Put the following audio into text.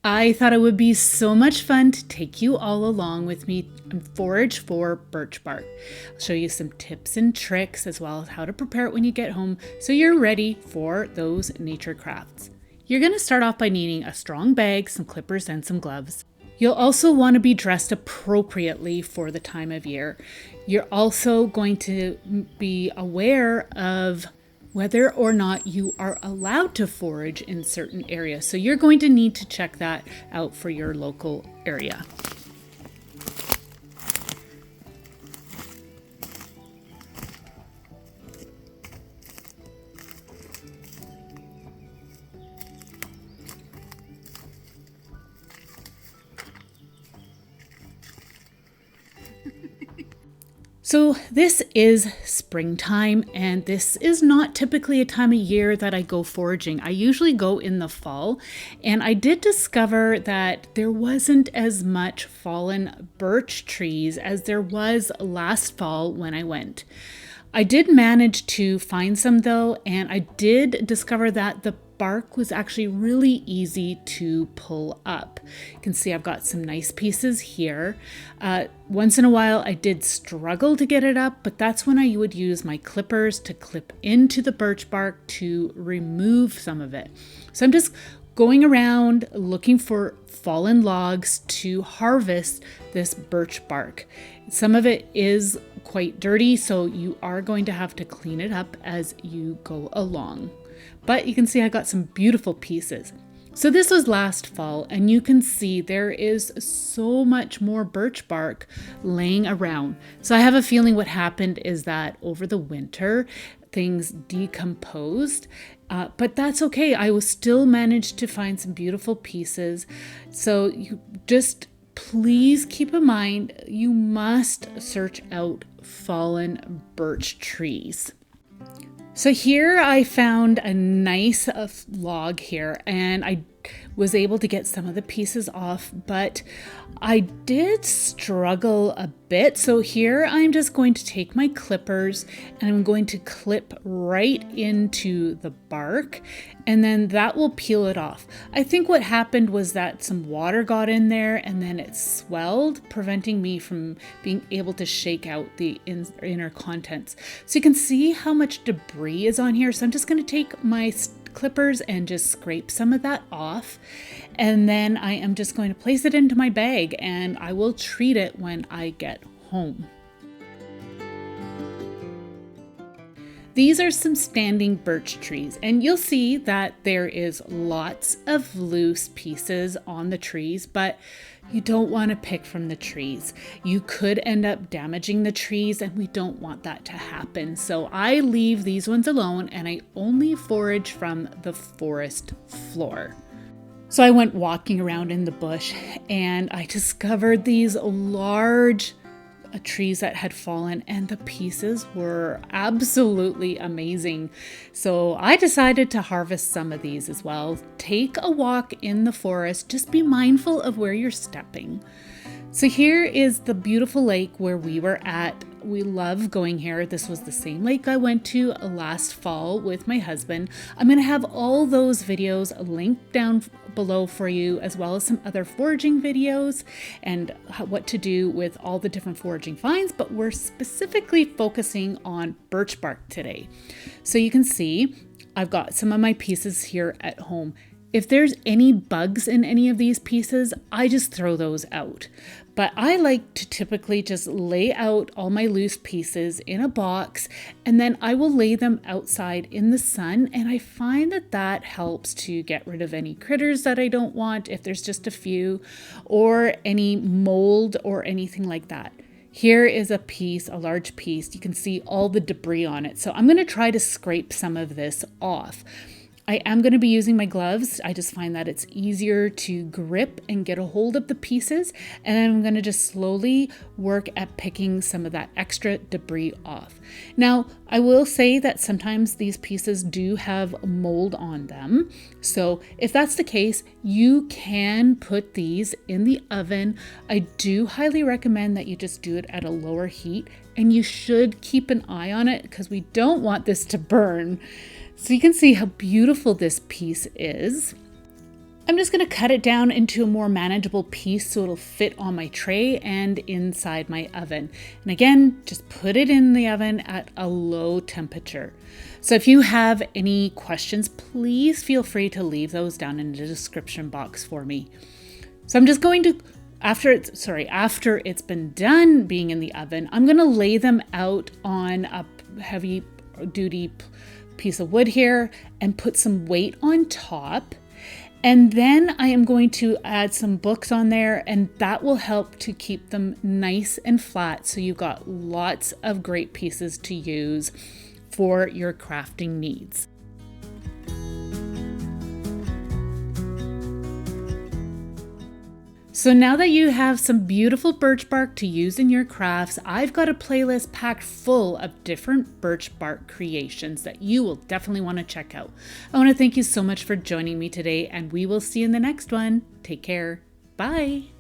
I thought it would be so much fun to take you all along with me and forage for birch bark. I'll show you some tips and tricks as well as how to prepare it when you get home so you're ready for those nature crafts. You're going to start off by needing a strong bag, some clippers, and some gloves. You'll also want to be dressed appropriately for the time of year. You're also going to be aware of whether or not you are allowed to forage in certain areas. So you're going to need to check that out for your local area. So this is springtime, and this is not typically a time of year that I go foraging. I usually go in the fall, and I did discover that there wasn't as much fallen birch trees as there was last fall when I went. I did manage to find some though, and I did discover that the bark was actually really easy to pull up. You can see I've got some nice pieces here. Once in a while I did struggle to get it up, but that's when I would use my clippers to clip into the birch bark to remove some of it. So I'm just going around looking for fallen logs to harvest this birch bark. Some of it is quite dirty, so you are going to have to clean it up as you go along. But you can see I got some beautiful pieces. So this was last fall, and you can see there is so much more birch bark laying around. So I have a feeling what happened is that over the winter, things decomposed, but that's okay. I will still manage to find some beautiful pieces. So you just please keep in mind, you must search out fallen birch trees. So here I found a nice log here, and I was able to get some of the pieces off, but I did struggle a bit. So here I'm just going to take my clippers and I'm going to clip right into the bark, and then that will peel it off. I think what happened was that some water got in there and then it swelled, preventing me from being able to shake out the inner contents. So you can see how much debris is on here. So I'm just going to take my clippers and just scrape some of that off, and then I am just going to place it into my bag and I will treat it when I get home. These are some standing birch trees, and you'll see that there is lots of loose pieces on the trees, but you don't want to pick from the trees. You could end up damaging the trees, and we don't want that to happen. So I leave these ones alone, and I only forage from the forest floor. So I went walking around in the bush, and I discovered these large trees that had fallen, and the pieces were absolutely amazing. So I decided to harvest some of these as well. Take a walk in the forest, just be mindful of where you're stepping. So here is the beautiful lake where we were at. We love going here. This was the same lake I went to last fall with my husband. I'm going to have all those videos linked down below for you, as well as some other foraging videos and what to do with all the different foraging finds, but we're specifically focusing on birch bark today. So you can see I've got some of my pieces here at home. If there's any bugs in any of these pieces, I just throw those out. But I like to typically just lay out all my loose pieces in a box, and then I will lay them outside in the sun, and I find that that helps to get rid of any critters that I don't want, if there's just a few, or any mold or anything like that. Here is a piece, a large piece. You can see all the debris on it. So I'm going to try to scrape some of this off. I am going to be using my gloves. I just find that it's easier to grip and get a hold of the pieces. And I'm going to just slowly work at picking some of that extra debris off. Now, I will say that sometimes these pieces do have mold on them. So if that's the case, you can put these in the oven. I do highly recommend that you just do it at a lower heat, and you should keep an eye on it because we don't want this to burn. So you can see how beautiful this piece is. I'm just going to cut it down into a more manageable piece so it'll fit on my tray and inside my oven. And again, just put it in the oven at a low temperature. So if you have any questions, please feel free to leave those down in the description box for me. So I'm just going to, after it's been done being in the oven, I'm going to lay them out on a heavy duty piece of wood here and put some weight on top. And then I am going to add some books on there, and that will help to keep them nice and flat so you've got lots of great pieces to use for your crafting needs. So now that you have some beautiful birch bark to use in your crafts, I've got a playlist packed full of different birch bark creations that you will definitely want to check out. I want to thank you so much for joining me today, and we will see you in the next one. Take care. Bye.